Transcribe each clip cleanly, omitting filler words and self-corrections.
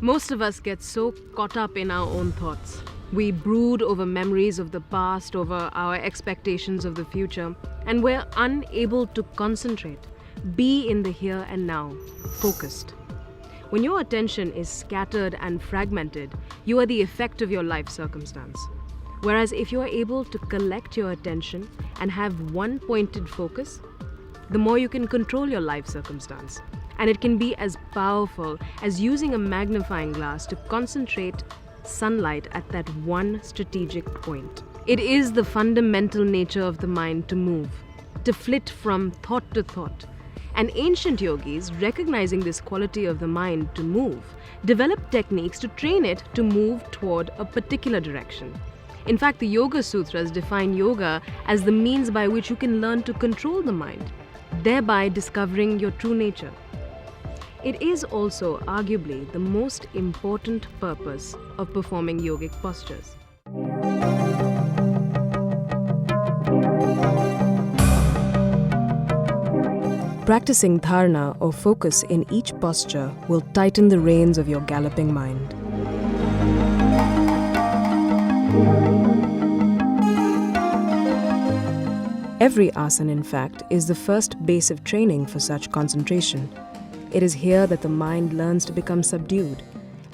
Most of us get so caught up in our own thoughts. We brood over memories of the past, over our expectations of the future, and we're unable to concentrate, be in the here and now, focused. When your attention is scattered and fragmented, you are the effect of your life circumstance. Whereas if you are able to collect your attention and have one pointed focus, the more you can control your life circumstance. And it can be as powerful as using a magnifying glass to concentrate sunlight at that one strategic point. It is the fundamental nature of the mind to move, to flit from thought to thought. And ancient yogis, recognizing this quality of the mind to move, developed techniques to train it to move toward a particular direction. In fact, the Yogasutras define yoga as the means by which you can learn to control the mind, thereby discovering your true nature. It is also arguably the most important purpose of performing yogic postures. Practicing dharana or focus in each posture will tighten the reins of your galloping mind. Every asana, in fact, is the first base of training for such concentration. It is here that the mind learns to become subdued,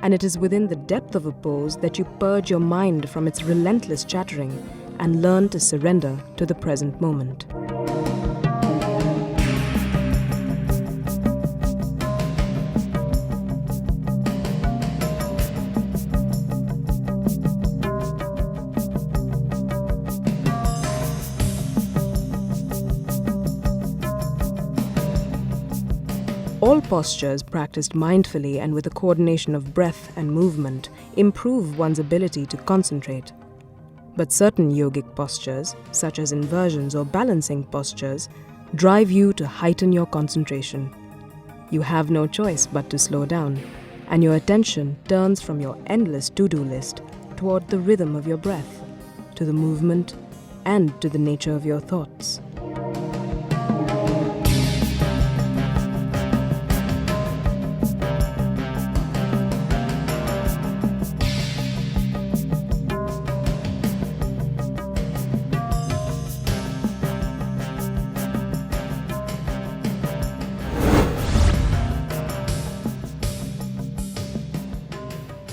and it is within the depth of a pose that you purge your mind from its relentless chattering and learn to surrender to the present moment. All postures practiced mindfully and with a coordination of breath and movement improve one's ability to concentrate. But certain yogic postures, such as inversions or balancing postures, drive you to heighten your concentration. You have no choice but to slow down, and your attention turns from your endless to-do list toward the rhythm of your breath, to the movement, and to the nature of your thoughts.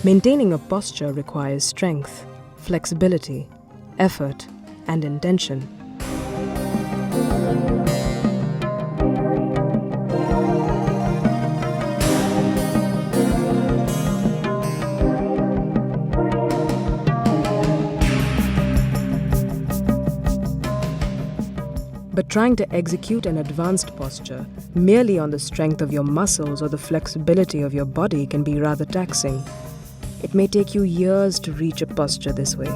Maintaining a posture requires strength, flexibility, effort, and intention. But trying to execute an advanced posture merely on the strength of your muscles or the flexibility of your body can be rather taxing. It may take you years to reach a posture this way.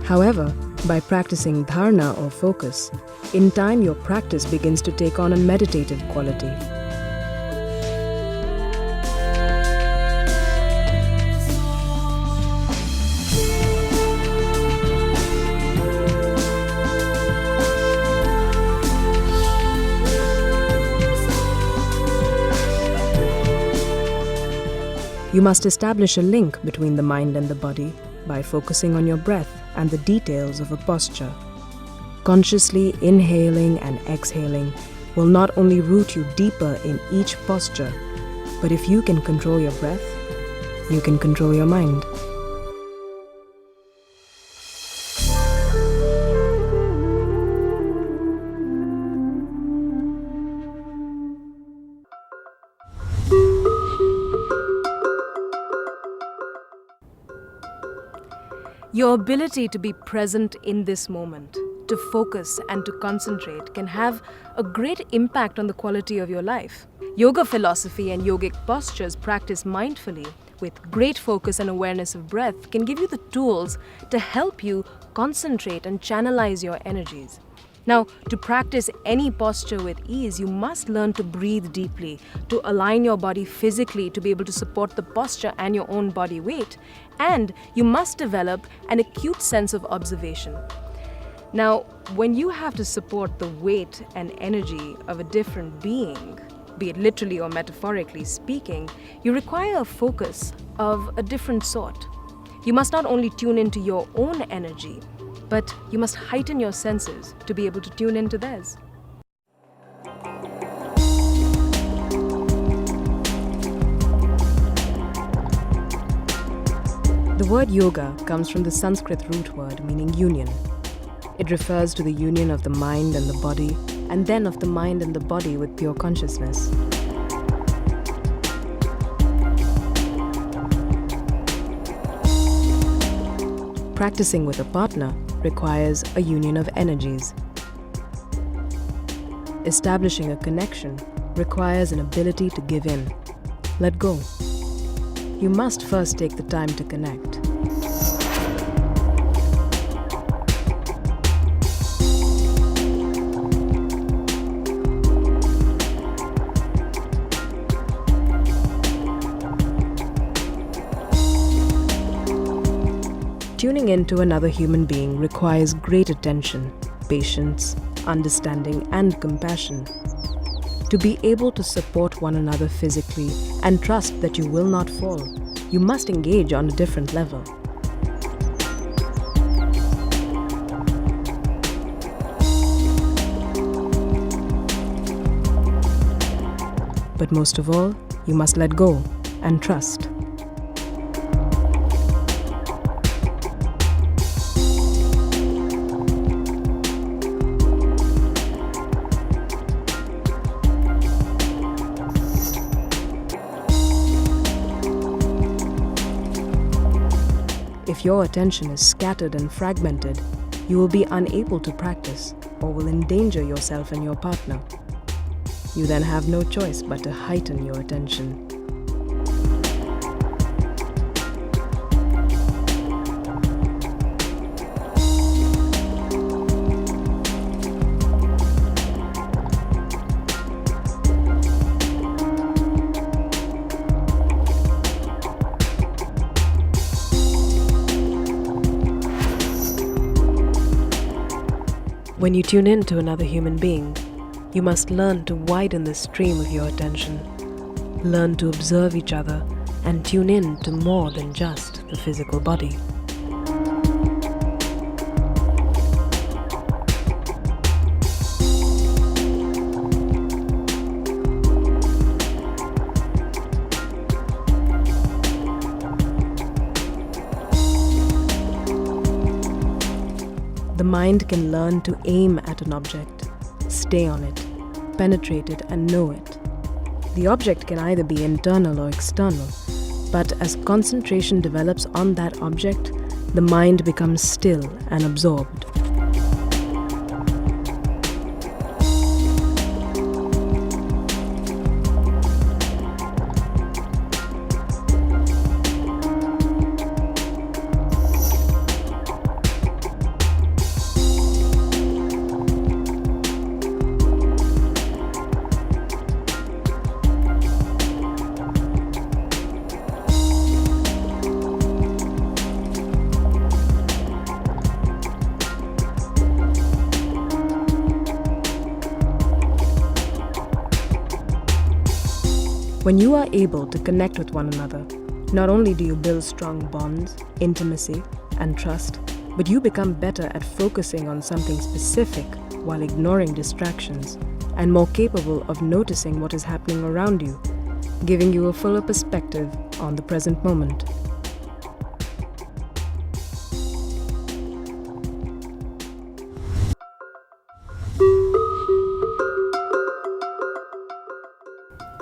However, by practicing dharana or focus, in time your practice begins to take on a meditative quality. You must establish a link between the mind and the body by focusing on your breath and the details of a posture. Consciously inhaling and exhaling will not only root you deeper in each posture, but if you can control your breath, you can control your mind. Your ability to be present in this moment, to focus and to concentrate can have a great impact on the quality of your life. Yoga philosophy and yogic postures practiced mindfully with great focus and awareness of breath can give you the tools to help you concentrate and channelize your energies. Now, to practice any posture with ease, you must learn to breathe deeply, to align your body physically to be able to support the posture and your own body weight, and you must develop an acute sense of observation. Now, when you have to support the weight and energy of a different being, be it literally or metaphorically speaking, you require a focus of a different sort. You must not only tune into your own energy, but you must heighten your senses to be able to tune into theirs. The word yoga comes from the Sanskrit root word meaning union. It refers to the union of the mind and the body, and then of the mind and the body with pure consciousness. Practicing with a partner requires a union of energies. Establishing a connection requires an ability to give in, let go. You must first take the time to connect. Tuning into another human being requires great attention, patience, understanding, and compassion. To be able to support one another physically and trust that you will not fall, you must engage on a different level. But most of all, you must let go and trust. If your attention is scattered and fragmented, you will be unable to practice or will endanger yourself and your partner. You then have no choice but to heighten your attention. When you tune in to another human being, you must learn to widen the stream of your attention, learn to observe each other, and tune in to more than just the physical body. The mind can learn to aim at an object, stay on it, penetrate it, and know it. The object can either be internal or external, but as concentration develops on that object, the mind becomes still and absorbed. When you are able to connect with one another, not only do you build strong bonds, intimacy, and trust, but you become better at focusing on something specific while ignoring distractions, and more capable of noticing what is happening around you, giving you a fuller perspective on the present moment.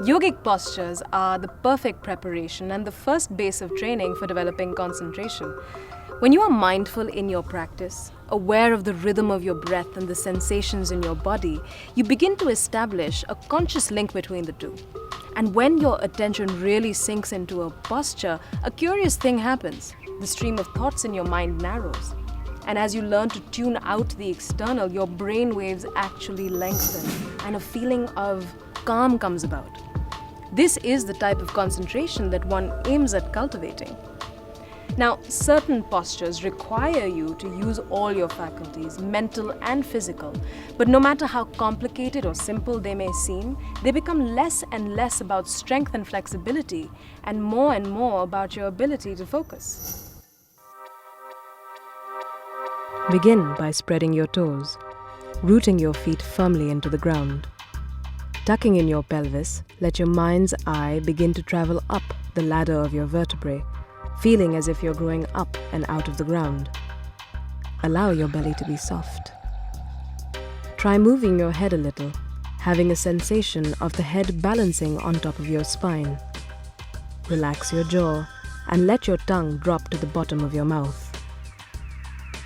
Yogic postures are the perfect preparation and the first base of training for developing concentration. When you are mindful in your practice, aware of the rhythm of your breath and the sensations in your body, you begin to establish a conscious link between the two. And when your attention really sinks into a posture, a curious thing happens. The stream of thoughts in your mind narrows. And as you learn to tune out the external, your brain waves actually lengthen and a feeling of calm comes about. This is the type of concentration that one aims at cultivating. Now, certain postures require you to use all your faculties, mental and physical, but no matter how complicated or simple they may seem, they become less and less about strength and flexibility and more about your ability to focus. Begin by spreading your toes, rooting your feet firmly into the ground. Tucking in your pelvis, let your mind's eye begin to travel up the ladder of your vertebrae, feeling as if you're growing up and out of the ground. Allow your belly to be soft. Try moving your head a little, having a sensation of the head balancing on top of your spine. Relax your jaw and let your tongue drop to the bottom of your mouth.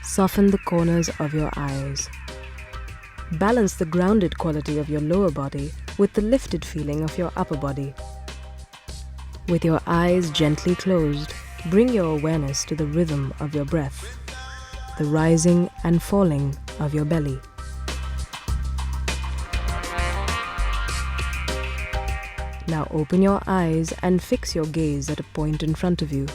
Soften the corners of your eyes. Balance the grounded quality of your lower body with the lifted feeling of your upper body. With your eyes gently closed, bring your awareness to the rhythm of your breath, the rising and falling of your belly. Now open your eyes and fix your gaze at a point in front of you.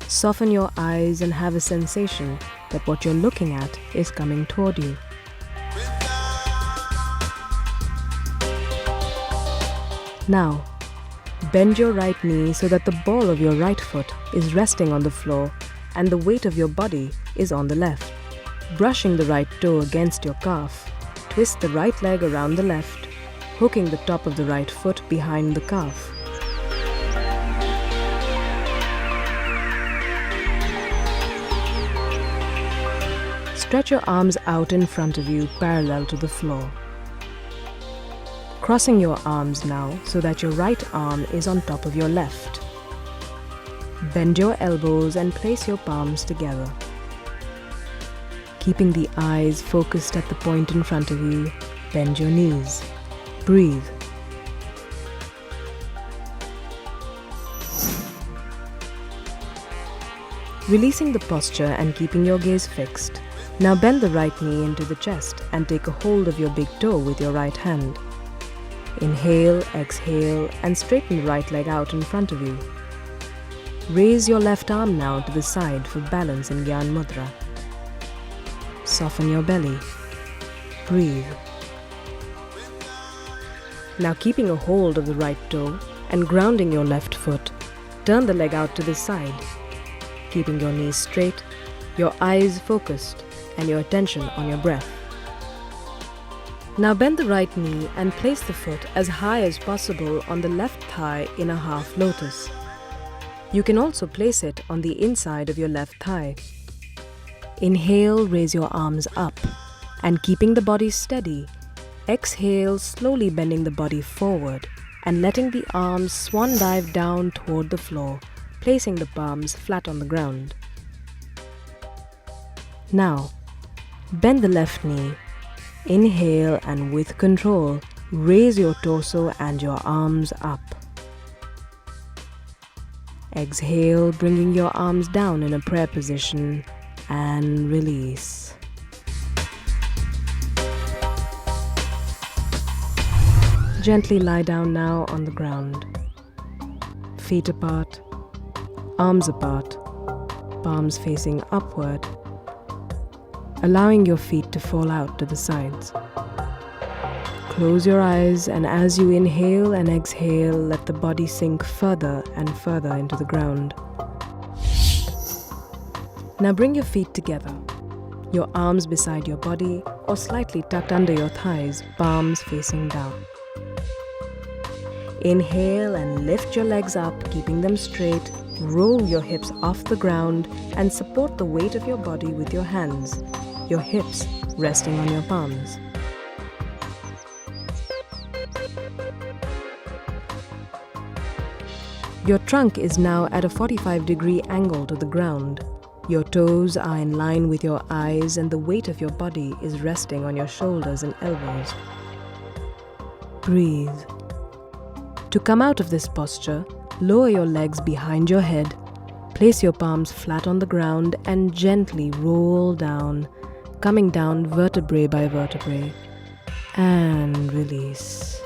Soften your eyes and have a sensation that what you're looking at is coming toward you. Now, bend your right knee so that the ball of your right foot is resting on the floor and the weight of your body is on the left. Brushing the right toe against your calf, twist the right leg around the left, hooking the top of the right foot behind the calf. Stretch your arms out in front of you parallel to the floor. Crossing your arms now so that your right arm is on top of your left. Bend your elbows and place your palms together. Keeping the eyes focused at the point in front of you, bend your knees. Breathe. Releasing the posture and keeping your gaze fixed, now bend the right knee into the chest and take a hold of your big toe with your right hand. Inhale, exhale, and straighten the right leg out in front of you. Raise your left arm now to the side for balance in Gyan Mudra. Soften your belly. Breathe. Now keeping a hold of the right toe and grounding your left foot, turn the leg out to the side, keeping your knees straight, your eyes focused, and your attention on your breath. Now bend the right knee and place the foot as high as possible on the left thigh in a half lotus. You can also place it on the inside of your left thigh. Inhale, raise your arms up, and keeping the body steady, exhale, slowly bending the body forward and letting the arms swan dive down toward the floor, placing the palms flat on the ground. Now, bend the left knee. Inhale and with control, raise your torso and your arms up. Exhale, bringing your arms down in a prayer position and release. Gently lie down now on the ground. Feet apart, arms apart, palms facing upward, allowing your feet to fall out to the sides. Close your eyes, and as you inhale and exhale, let the body sink further and further into the ground. Now bring your feet together, your arms beside your body or slightly tucked under your thighs, palms facing down. Inhale and lift your legs up, keeping them straight. Roll your hips off the ground and support the weight of your body with your hands, your hips resting on your palms. Your trunk is now at a 45-degree angle to the ground. Your toes are in line with your eyes and the weight of your body is resting on your shoulders and elbows. Breathe. To come out of this posture, lower your legs behind your head, place your palms flat on the ground and gently roll down, coming down vertebrae by vertebrae. And release.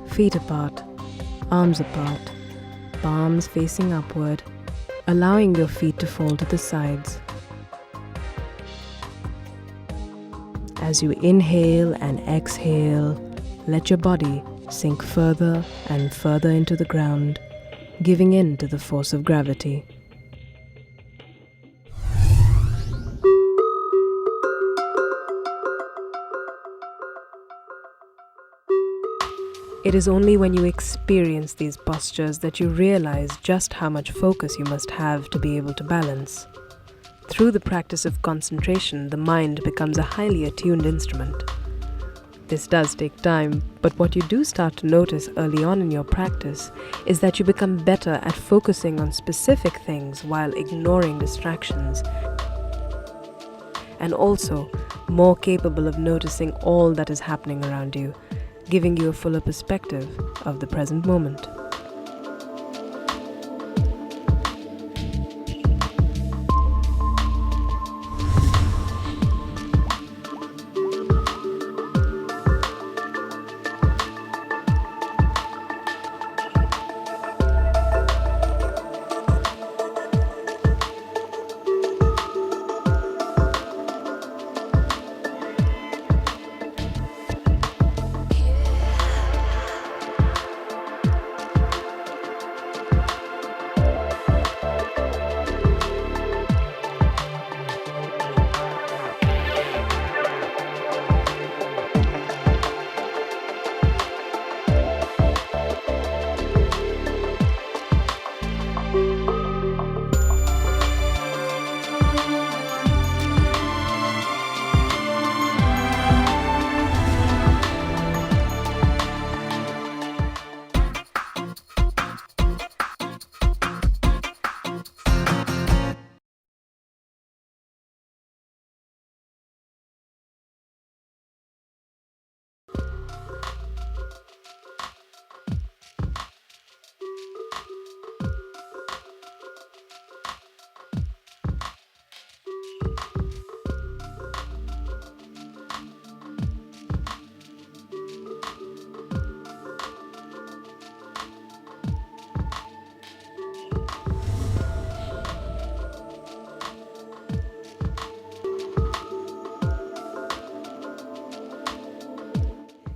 Feet apart, arms apart, palms facing upward, allowing your feet to fall to the sides. As you inhale and exhale, let your body sink further and further into the ground, giving in to the force of gravity. It is only when you experience these postures that you realize just how much focus you must have to be able to balance. Through the practice of concentration, the mind becomes a highly attuned instrument. This does take time, but what you do start to notice early on in your practice is that you become better at focusing on specific things while ignoring distractions, and also more capable of noticing all that is happening around you, giving you a fuller perspective of the present moment.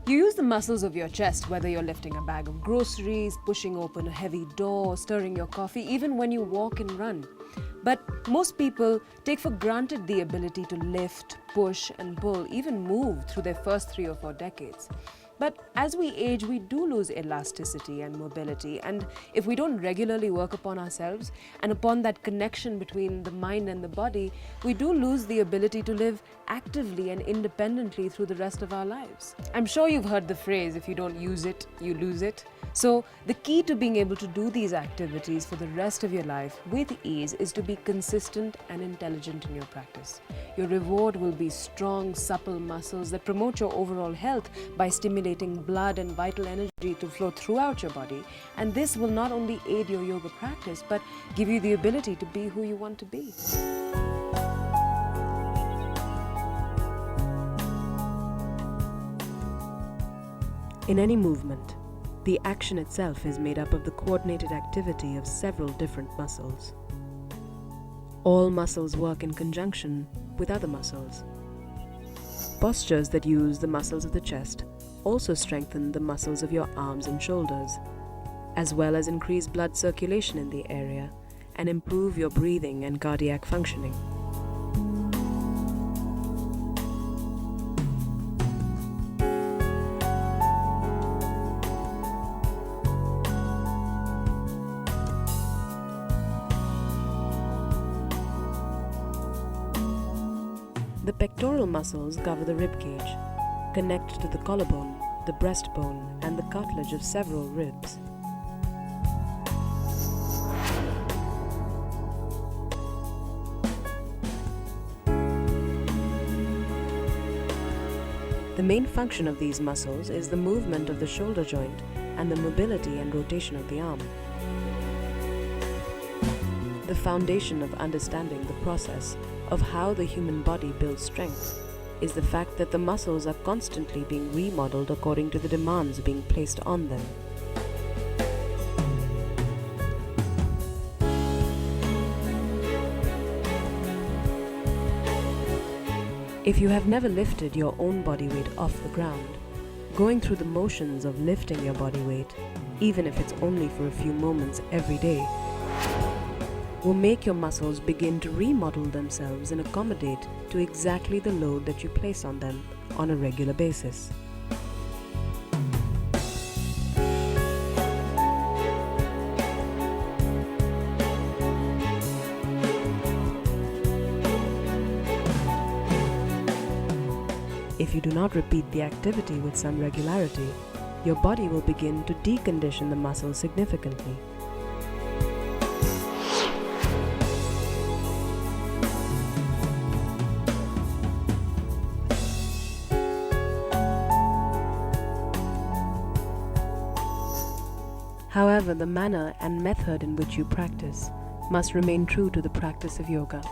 You use the muscles of your chest, whether you're lifting a bag of groceries, pushing open a heavy door, stirring your coffee, even when you walk and run. But most people take for granted the ability to lift, push, and pull, even move through their first 3 or 4 decades. But as we age, we do lose elasticity and mobility, and if we don't regularly work upon ourselves and upon that connection between the mind and the body, we do lose the ability to live actively and independently through the rest of our lives. I'm sure you've heard the phrase, if you don't use it, you lose it. So the key to being able to do these activities for the rest of your life with ease is to be consistent and intelligent in your practice. Your reward will be strong, supple muscles that promote your overall health by stimulating blood and vital energy to flow throughout your body. And this will not only aid your yoga practice, but give you the ability to be who you want to be. In any movement, the action itself is made up of the coordinated activity of several different muscles. All muscles work in conjunction with other muscles. Postures that use the muscles of the chest also strengthen the muscles of your arms and shoulders, as well as increase blood circulation in the area and improve your breathing and cardiac functioning. The pectoral muscles cover the rib cage, connect to the collarbone, the breastbone and the cartilage of several ribs. The main function of these muscles is the movement of the shoulder joint and the mobility and rotation of the arm. The foundation of understanding the process of how the human body builds strength is the fact that the muscles are constantly being remodeled according to the demands being placed on them. If you have never lifted your own body weight off the ground, going through the motions of lifting your body weight, even if it's only for a few moments every day, will make your muscles begin to remodel themselves and accommodate to exactly the load that you place on them on a regular basis. If you do not repeat the activity with some regularity, your body will begin to decondition the muscles significantly. However, the manner and method in which you practice must remain true to the practice of yoga.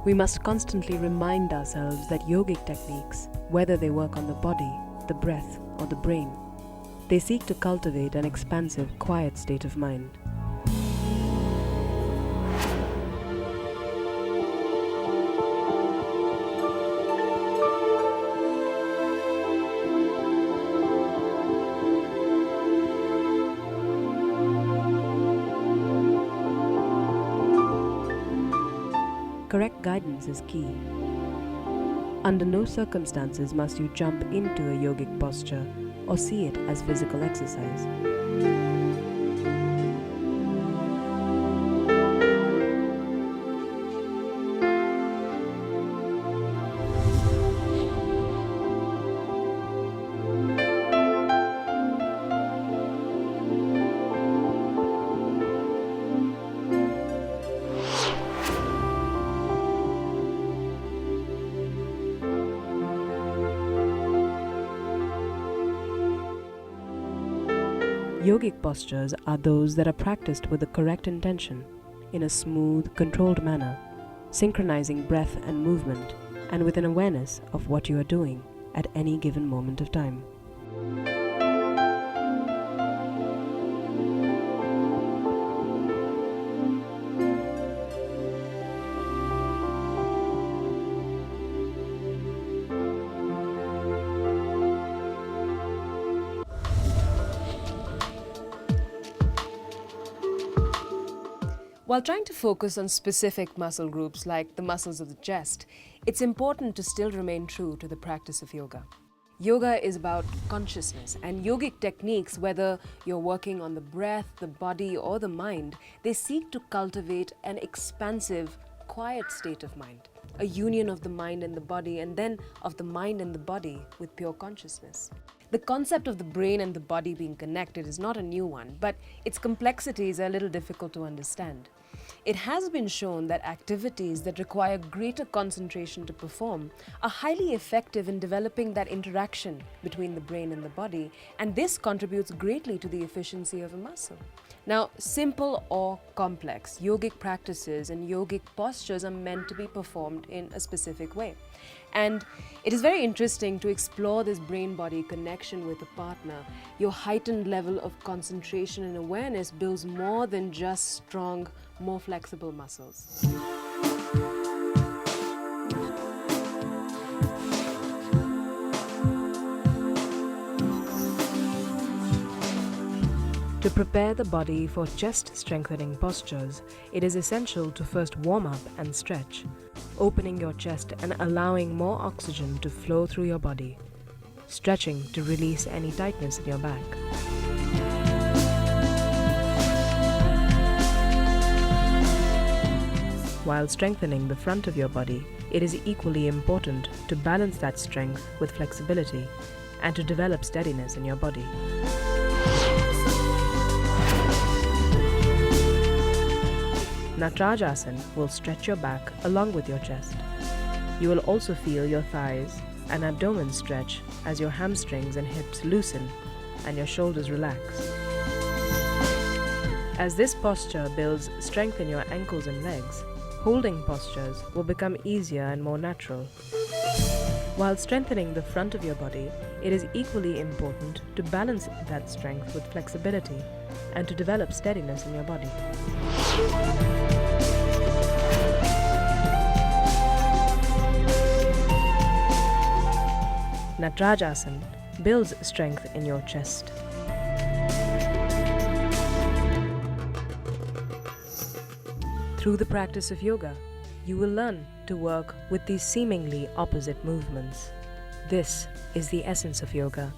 We must constantly remind ourselves that yogic techniques, whether they work on the body, the breath, or the brain, they seek to cultivate an expansive, quiet state of mind. Correct guidance is key. Under no circumstances must you jump into a yogic posture or see it as physical exercise. Yogic postures are those that are practiced with the correct intention, in a smooth, controlled manner, synchronizing breath and movement, and with an awareness of what you are doing at any given moment of time. While trying to focus on specific muscle groups like the muscles of the chest, it's important to still remain true to the practice of yoga. Yoga is about consciousness, and yogic techniques, whether you're working on the breath, the body, or the mind, they seek to cultivate an expansive, quiet state of mind, a union of the mind and the body, and then of the mind and the body with pure consciousness. The concept of the brain and the body being connected is not a new one, but its complexities are a little difficult to understand. It has been shown that activities that require greater concentration to perform are highly effective in developing that interaction between the brain and the body, and this contributes greatly to the efficiency of a muscle. Now, simple or complex yogic practices and yogic postures are meant to be performed in a specific way. And it is very interesting to explore this brain-body connection with a partner. Your heightened level of concentration and awareness builds more than just strong, more flexible muscles. To prepare the body for chest-strengthening postures, it is essential to first warm up and stretch, opening your chest and allowing more oxygen to flow through your body, stretching to release any tightness in your back. While strengthening the front of your body, it is equally important to balance that strength with flexibility and to develop steadiness in your body. Natarajasana will stretch your back along with your chest. You will also feel your thighs and abdomen stretch as your hamstrings and hips loosen and your shoulders relax. As this posture builds strength in your ankles and legs, holding postures will become easier and more natural. While strengthening the front of your body, it is equally important to balance that strength with flexibility and to develop steadiness in your body. Natarajasana builds strength in your chest. Through the practice of yoga, you will learn to work with these seemingly opposite movements. This is the essence of yoga.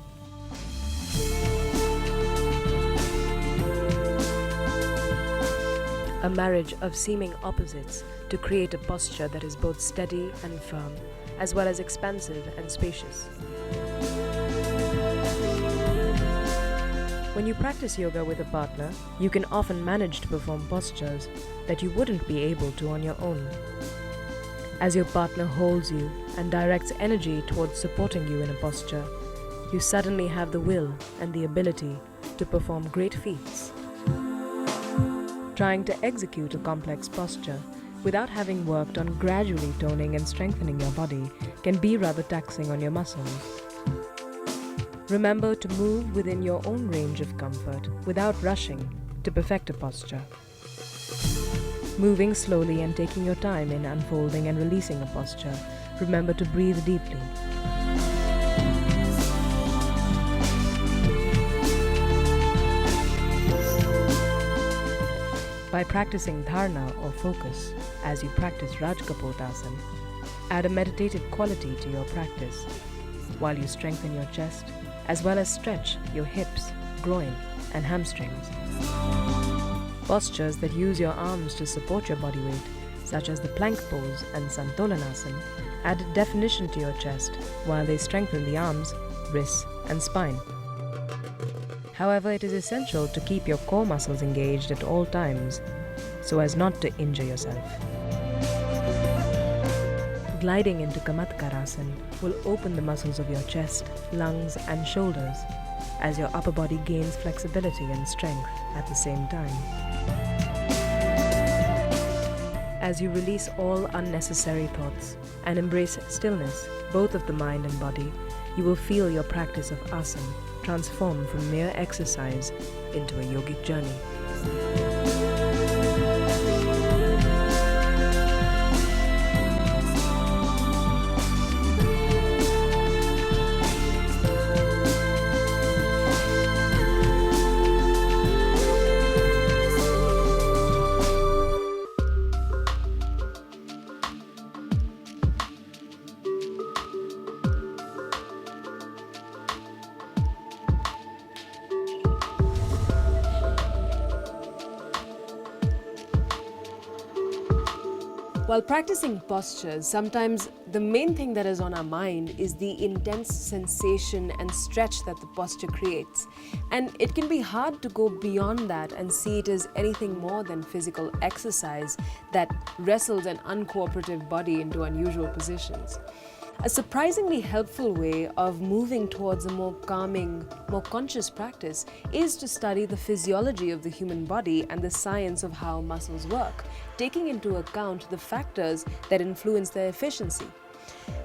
A marriage of seeming opposites to create a posture that is both steady and firm, as well as expansive and spacious. When you practice yoga with a partner, you can often manage to perform postures that you wouldn't be able to on your own. As your partner holds you and directs energy towards supporting you in a posture, you suddenly have the will and the ability to perform great feats. Trying to execute a complex posture without having worked on gradually toning and strengthening your body can be rather taxing on your muscles. Remember to move within your own range of comfort without rushing to perfect a posture. Moving slowly and taking your time in unfolding and releasing a posture, remember to breathe deeply. By practicing dharana or focus as you practice Rajkapotasana, add a meditative quality to your practice while you strengthen your chest as well as stretch your hips, groin, and hamstrings. Postures that use your arms to support your body weight, such as the plank pose and Santolanasana, add definition to your chest while they strengthen the arms, wrists, and spine. However, it is essential to keep your core muscles engaged at all times so as not to injure yourself. Gliding into Kamatkarasana will open the muscles of your chest, lungs, and shoulders as your upper body gains flexibility and strength at the same time. As you release all unnecessary thoughts and embrace stillness, both of the mind and body, you will feel your practice of asana transform from mere exercise into a yogic journey. While practicing postures, sometimes the main thing that is on our mind is the intense sensation and stretch that the posture creates. And it can be hard to go beyond that and see it as anything more than physical exercise that wrestles an uncooperative body into unusual positions. A surprisingly helpful way of moving towards a more calming, more conscious practice is to study the physiology of the human body and the science of how muscles work, taking into account the factors that influence their efficiency.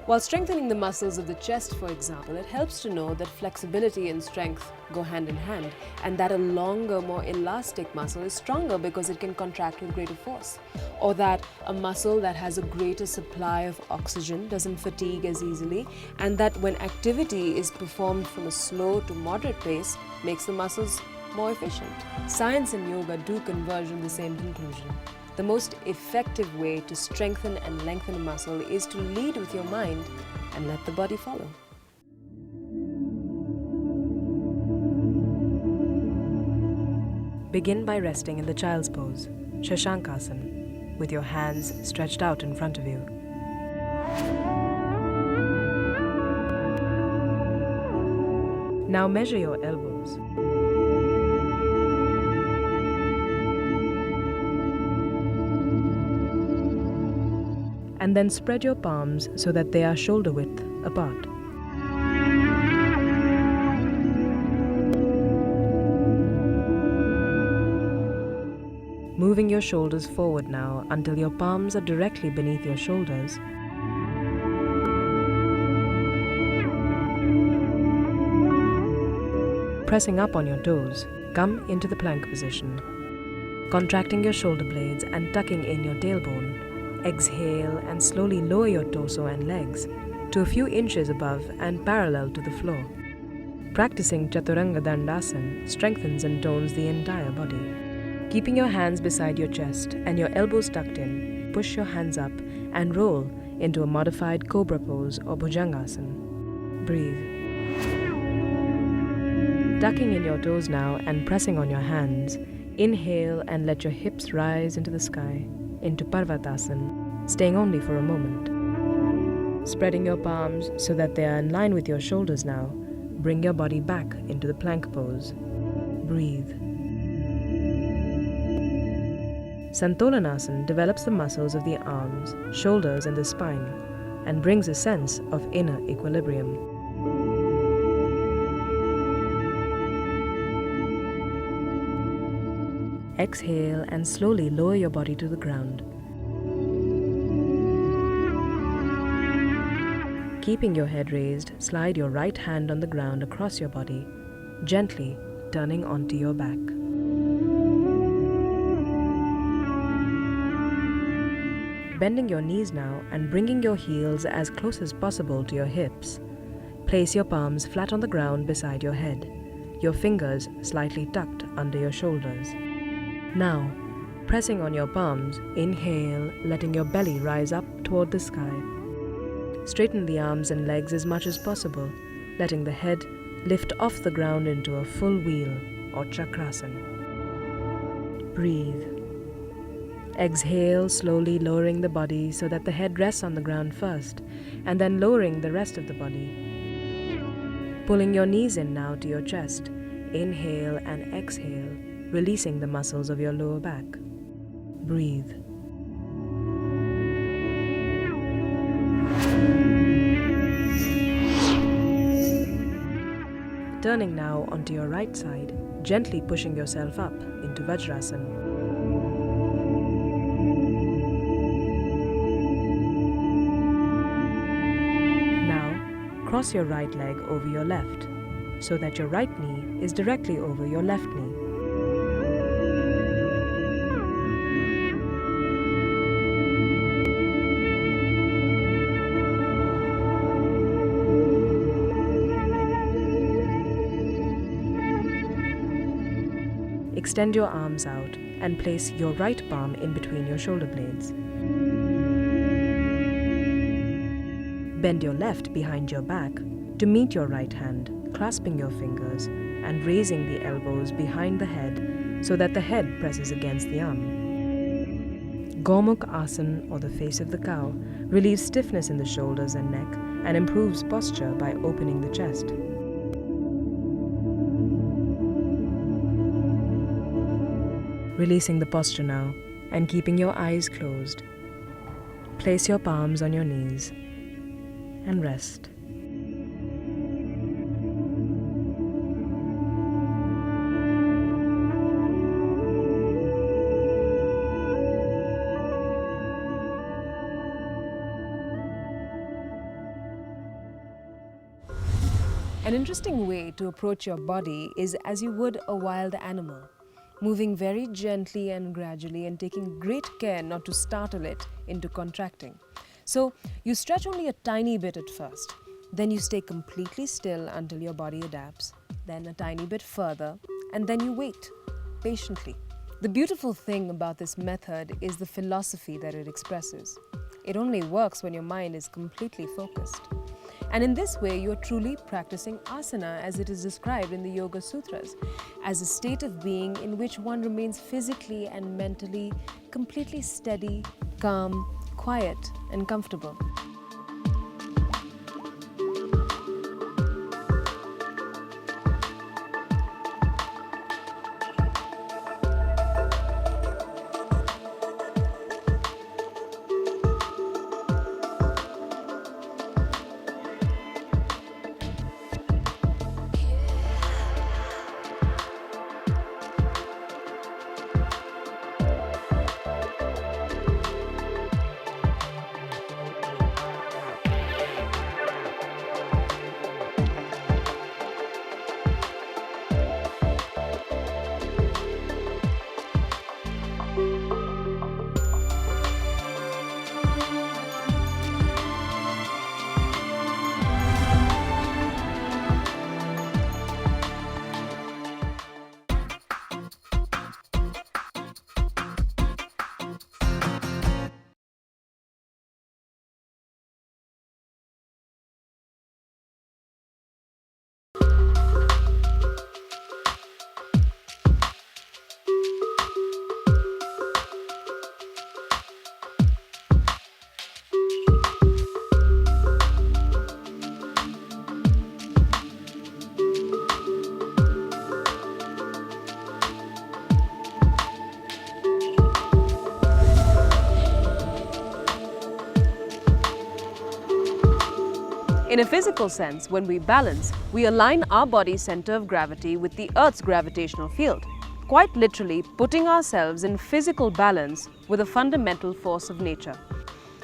While strengthening the muscles of the chest, for example, it helps to know that flexibility and strength go hand in hand, and that a longer, more elastic muscle is stronger because it can contract with greater force, or that a muscle that has a greater supply of oxygen doesn't fatigue as easily, and that when activity is performed from a slow to moderate pace, makes the muscles more efficient. Science and yoga do converge on the same conclusion. The most effective way to strengthen and lengthen a muscle is to lead with your mind and let the body follow. Begin by resting in the child's pose, Shashankasana. with your hands stretched out in front of you. Now measure your elbows. And then spread your palms so that they are shoulder width apart. Moving your shoulders forward now until your palms are directly beneath your shoulders. Pressing up on your toes, come into the plank position. Contracting your shoulder blades and tucking in your tailbone. Exhale and slowly lower your torso and legs to a few inches above and parallel to the floor. Practicing Chaturanga Dandasana strengthens and tones the entire body. Keeping your hands beside your chest and your elbows tucked in, push your hands up and roll into a modified Cobra pose or Bhujangasana. Breathe. Tucking in your toes now and pressing on your hands, inhale and let your hips rise into the sky, into Parvatasana, staying only for a moment. Spreading your palms so that they are in line with your shoulders now, bring your body back into the plank pose. Breathe. Santolanasana develops the muscles of the arms, shoulders and the spine and brings a sense of inner equilibrium. Exhale and slowly lower your body to the ground. Keeping your head raised, slide your right hand on the ground across your body, gently turning onto your back. Bending your knees now and bringing your heels as close as possible to your hips. Place your palms flat on the ground beside your head, your fingers slightly tucked under your shoulders. Now, pressing on your palms, inhale, letting your belly rise up toward the sky. Straighten the arms and legs as much as possible, letting the head lift off the ground into a full wheel or chakrasana. Breathe. Exhale, slowly lowering the body so that the head rests on the ground first, and then lowering the rest of the body. Pulling your knees in now to your chest. Inhale and exhale, releasing the muscles of your lower back. Breathe. Turning now onto your right side, gently pushing yourself up into Vajrasana. Cross your right leg over your left, so that your right knee is directly over your left knee. Extend your arms out and place your right palm in between your shoulder blades. Bend your left behind your back to meet your right hand, clasping your fingers and raising the elbows behind the head so that the head presses against the arm. Gomukh Asana, or the face of the cow, relieves stiffness in the shoulders and neck and improves posture by opening the chest. Releasing the posture now and keeping your eyes closed. Place your palms on your knees and rest. An interesting way to approach your body is as you would a wild animal, moving very gently and gradually and taking great care not to startle it into contracting. So you stretch only a tiny bit at first, then you stay completely still until your body adapts, then a tiny bit further, and then you wait patiently. The beautiful thing about this method is the philosophy that it expresses. It only works when your mind is completely focused. And in this way, you are truly practicing asana as it is described in the Yoga Sutras, as a state of being in which one remains physically and mentally completely steady, calm, quiet, and comfortable. In a physical sense, when we balance, we align our body's center of gravity with the Earth's gravitational field, quite literally putting ourselves in physical balance with a fundamental force of nature.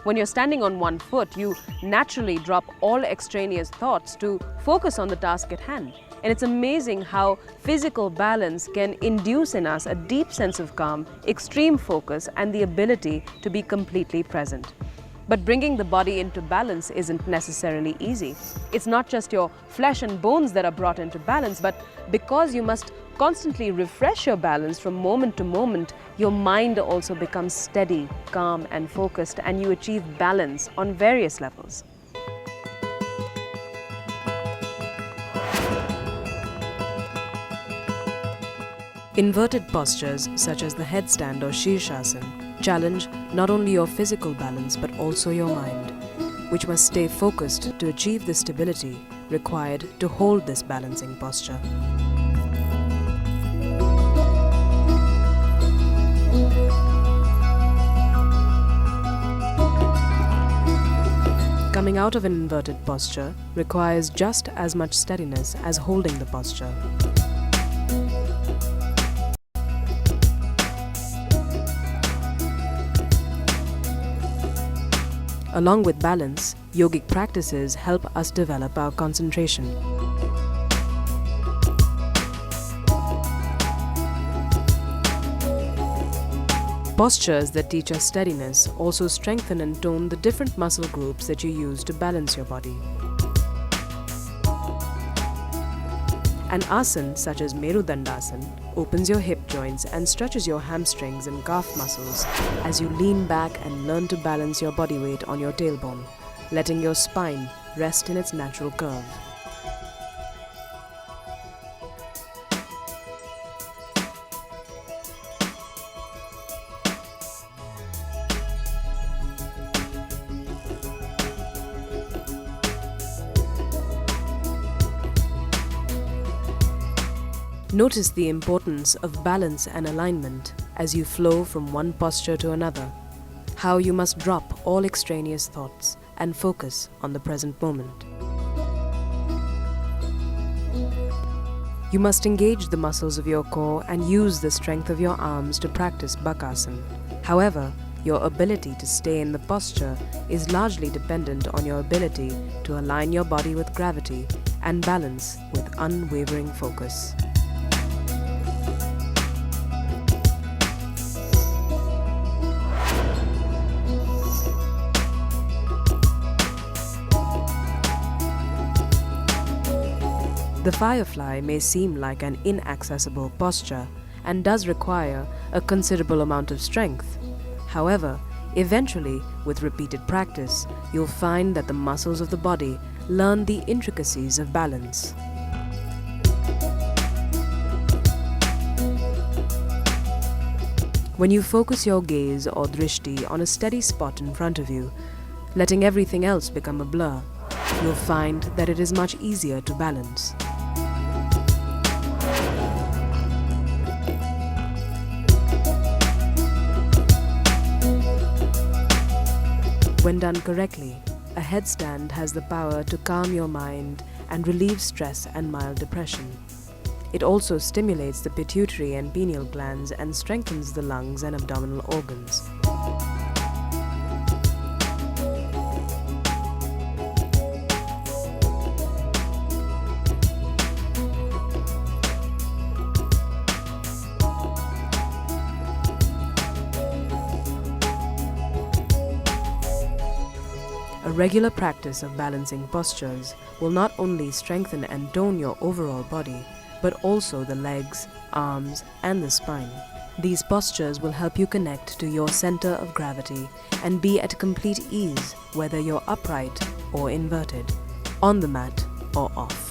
When you're standing on one foot, you naturally drop all extraneous thoughts to focus on the task at hand. And it's amazing how physical balance can induce in us a deep sense of calm, extreme focus, and the ability to be completely present. But bringing the body into balance isn't necessarily easy. It's not just your flesh and bones that are brought into balance, but because you must constantly refresh your balance from moment to moment, your mind also becomes steady, calm, and focused, and you achieve balance on various levels. Inverted postures such as the headstand or Shirshasana challenge not only your physical balance but also your mind, which must stay focused to achieve the stability required to hold this balancing posture. Coming out of an inverted posture requires just as much steadiness as holding the posture. Along with balance, yogic practices help us develop our concentration. Postures that teach us steadiness also strengthen and tone the different muscle groups that you use to balance your body. An asana such as Merudandasana opens your hip joints and stretches your hamstrings and calf muscles as you lean back and learn to balance your body weight on your tailbone, letting your spine rest in its natural curve. Notice the importance of balance and alignment as you flow from one posture to another, how you must drop all extraneous thoughts and focus on the present moment. You must engage the muscles of your core and use the strength of your arms to practice Bakasana. However, your ability to stay in the posture is largely dependent on your ability to align your body with gravity and balance with unwavering focus. The firefly may seem like an inaccessible posture and does require a considerable amount of strength. However, eventually, with repeated practice, you'll find that the muscles of the body learn the intricacies of balance. When you focus your gaze or drishti on a steady spot in front of you, letting everything else become a blur, you'll find that it is much easier to balance. When done correctly, a headstand has the power to calm your mind and relieve stress and mild depression. It also stimulates the pituitary and pineal glands and strengthens the lungs and abdominal organs. A regular practice of balancing postures will not only strengthen and tone your overall body, but also the legs, arms, and the spine. These postures will help you connect to your center of gravity and be at complete ease whether you're upright or inverted, on the mat or off.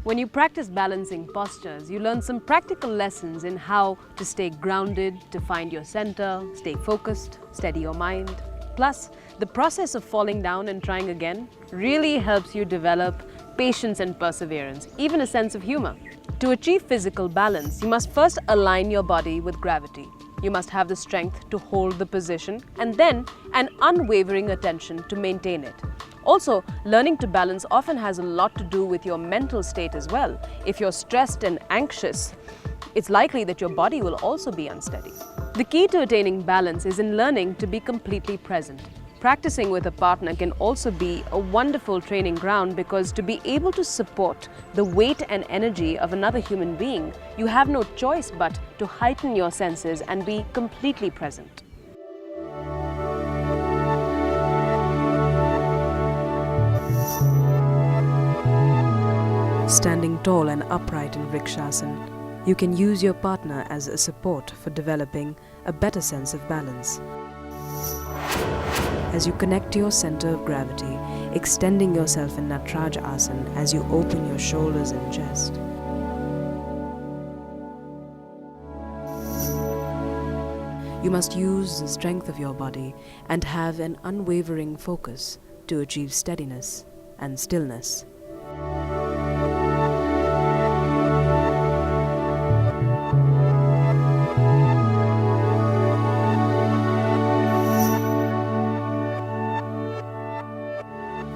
When you practice balancing postures, you learn some practical lessons in how to stay grounded, to find your center, stay focused, steady your mind. Plus, the process of falling down and trying again really helps you develop patience and perseverance, even a sense of humor. To achieve physical balance, you must first align your body with gravity. You must have the strength to hold the position and then an unwavering attention to maintain it. Also, learning to balance often has a lot to do with your mental state as well. If you're stressed and anxious, it's likely that your body will also be unsteady. The key to attaining balance is in learning to be completely present. Practicing with a partner can also be a wonderful training ground because to be able to support the weight and energy of another human being, you have no choice but to heighten your senses and be completely present. Standing tall and upright in Vrikshasana, you can use your partner as a support for developing a better sense of balance. As you connect to your center of gravity, extending yourself in Natraj Asana as you open your shoulders and chest. You must use the strength of your body and have an unwavering focus to achieve steadiness and stillness.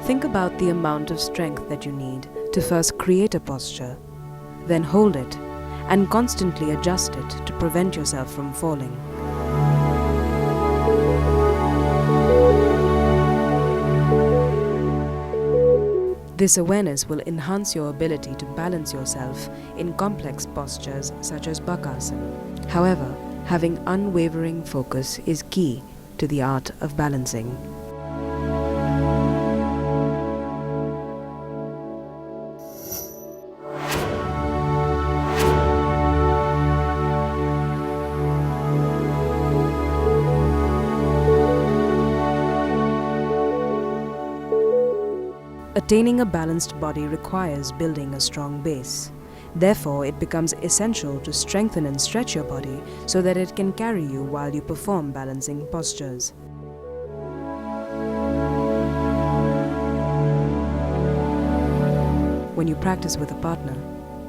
Think about the amount of strength that you need to first create a posture, then hold it, and constantly adjust it to prevent yourself from falling. This awareness will enhance your ability to balance yourself in complex postures such as Bakasana. However, having unwavering focus is key to the art of balancing. Attaining a balanced body requires building a strong base. Therefore, it becomes essential to strengthen and stretch your body so that it can carry you while you perform balancing postures. When you practice with a partner,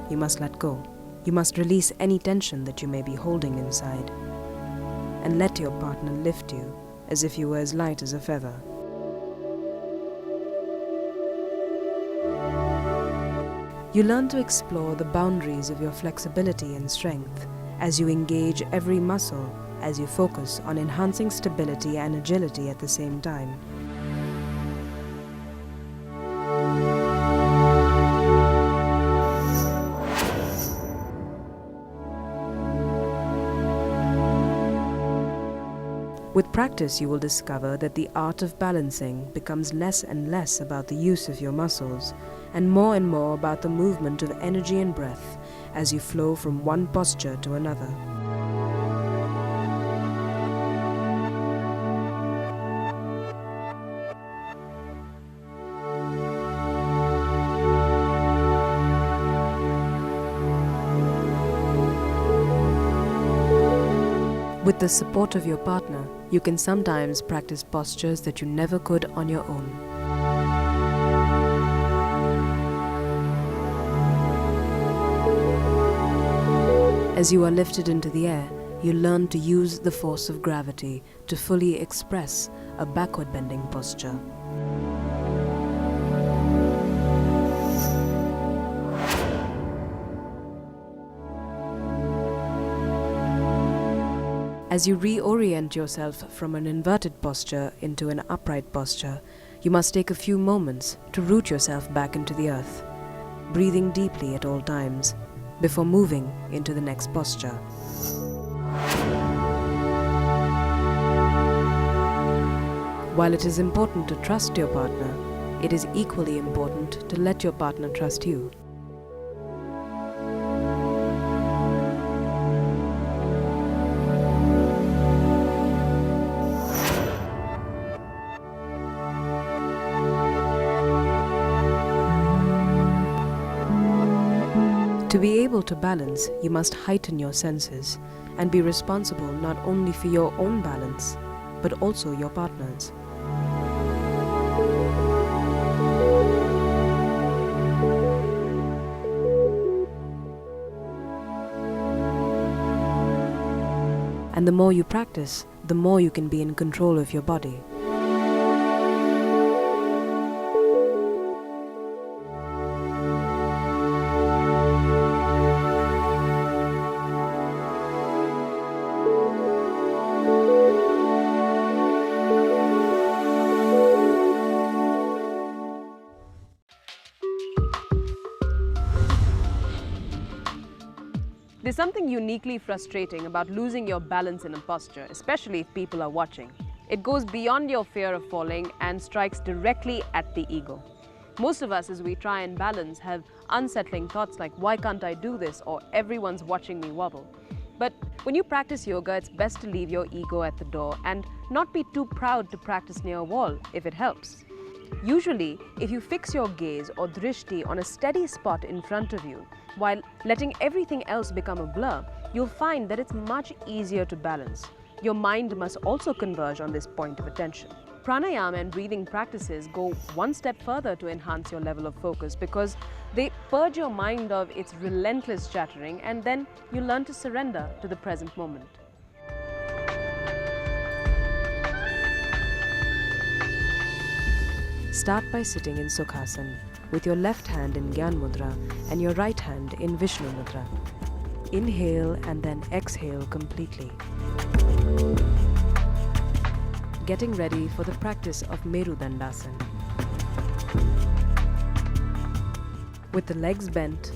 you must let go. You must release any tension that you may be holding inside, and let your partner lift you as if you were as light as a feather. You learn to explore the boundaries of your flexibility and strength as you engage every muscle, as you focus on enhancing stability and agility at the same time. With practice, you will discover that the art of balancing becomes less and less about the use of your muscles and more about the movement of energy and breath as you flow from one posture to another. With the support of your partner, you can sometimes practice postures that you never could on your own. As you are lifted into the air, you learn to use the force of gravity to fully express a backward bending posture. As you reorient yourself from an inverted posture into an upright posture, you must take a few moments to root yourself back into the earth, breathing deeply at all times before moving into the next posture. While it is important to trust your partner, it is equally important to let your partner trust you. To be able to balance, you must heighten your senses and be responsible not only for your own balance, but also your partner's. And the more you practice, the more you can be in control of your body. There's something uniquely frustrating about losing your balance in a posture, especially if people are watching. It goes beyond your fear of falling and strikes directly at the ego. Most of us, as we try and balance, have unsettling thoughts like, why can't I do this? Or everyone's watching me wobble. But when you practice yoga, it's best to leave your ego at the door and not be too proud to practice near a wall if it helps. Usually, if you fix your gaze or drishti on a steady spot in front of you, while letting everything else become a blur, you'll find that it's much easier to balance. Your mind must also converge on this point of attention. Pranayama and breathing practices go one step further to enhance your level of focus because they purge your mind of its relentless chattering, and then you learn to surrender to the present moment. Start by sitting in Sukhasana with your left hand in Gyan Mudra and your right hand in Vishnu Mudra. Inhale and then exhale completely. Getting ready for the practice of Merudandasana. With the legs bent,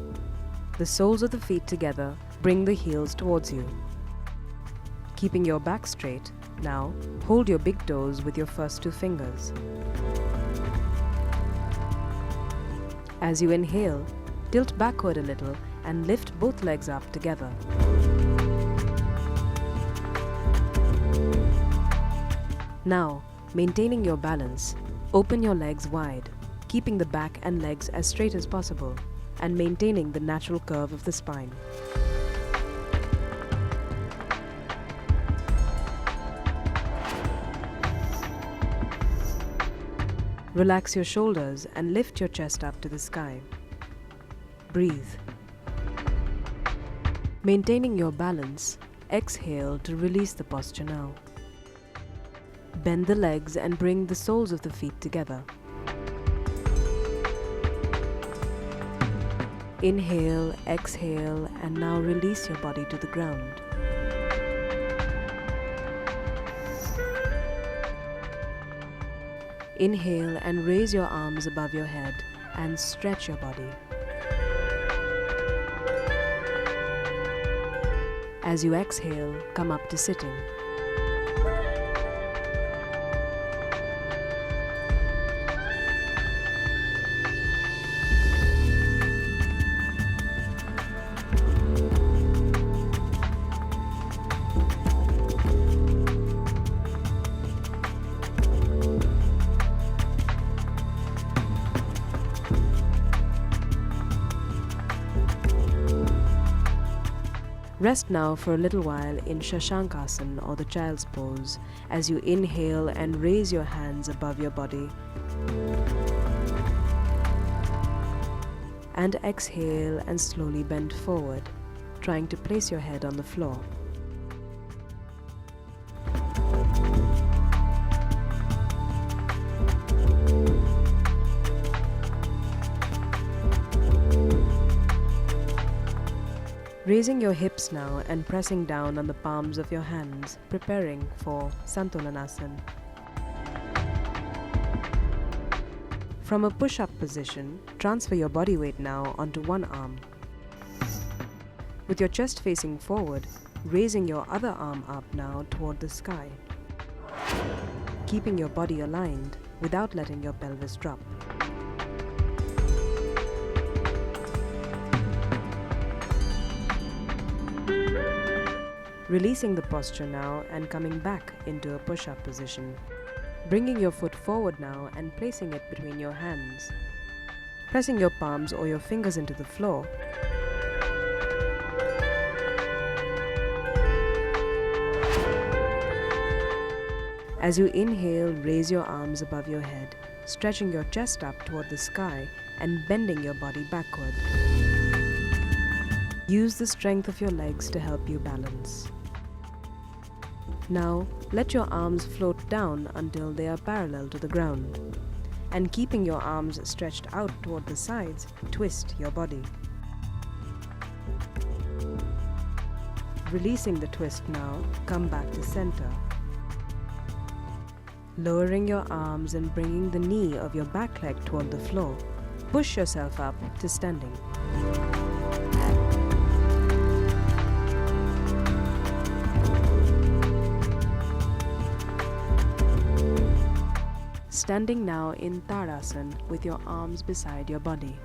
the soles of the feet together, bring the heels towards you. Keeping your back straight, now hold your big toes with your first two fingers. As you inhale, tilt backward a little and lift both legs up together. Now, maintaining your balance, open your legs wide, keeping the back and legs as straight as possible, and maintaining the natural curve of the spine. Relax your shoulders and lift your chest up to the sky. Breathe. Maintaining your balance, exhale to release the posture now. Bend the legs and bring the soles of the feet together. Inhale, exhale, and now release your body to the ground. Inhale and raise your arms above your head and stretch your body. As you exhale, come up to sitting. Rest now for a little while in Shashankasana or the child's pose as you inhale and raise your hands above your body. And exhale and slowly bend forward, trying to place your head on the floor. Raising your hips now and pressing down on the palms of your hands, preparing for Santolanasana. From a push-up position, transfer your body weight now onto one arm. With your chest facing forward, raising your other arm up now toward the sky. Keeping your body aligned without letting your pelvis drop. Releasing the posture now and coming back into a push-up position. Bringing your foot forward now and placing it between your hands. Pressing your palms or your fingers into the floor. As you inhale, raise your arms above your head, stretching your chest up toward the sky and bending your body backward. Use the strength of your legs to help you balance. Now, let your arms float down until they are parallel to the ground. And keeping your arms stretched out toward the sides, twist your body. Releasing the twist now, come back to center. Lowering your arms and bringing the knee of your back leg toward the floor, push yourself up to standing. Standing now in Tadasana with your arms beside your body.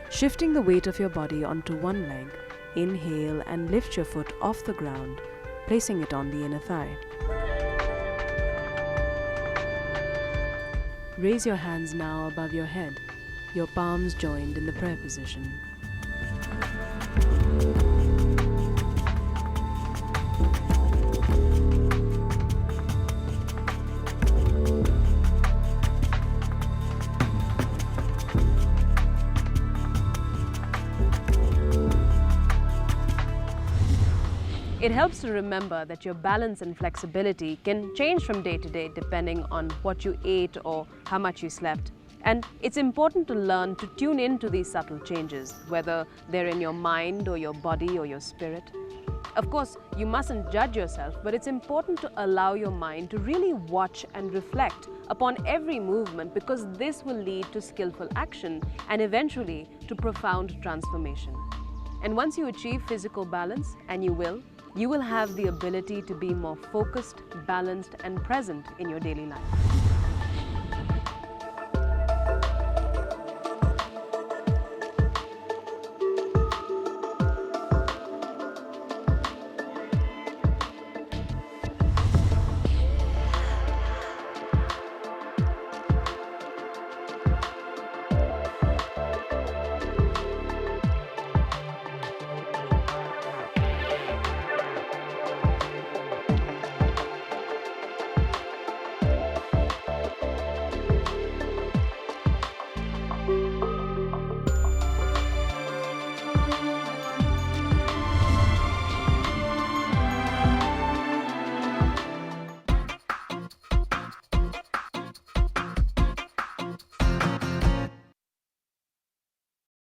Shifting the weight of your body onto one leg, inhale and lift your foot off the ground, placing it on the inner thigh. Raise your hands now above your head, your palms joined in the prayer position. It helps to remember that your balance and flexibility can change from day to day depending on what you ate or how much you slept. And it's important to learn to tune into these subtle changes, whether they're in your mind or your body or your spirit. Of course, you mustn't judge yourself, but it's important to allow your mind to really watch and reflect upon every movement, because this will lead to skillful action and eventually to profound transformation. And once you achieve physical balance, and you will have the ability to be more focused, balanced, and present in your daily life.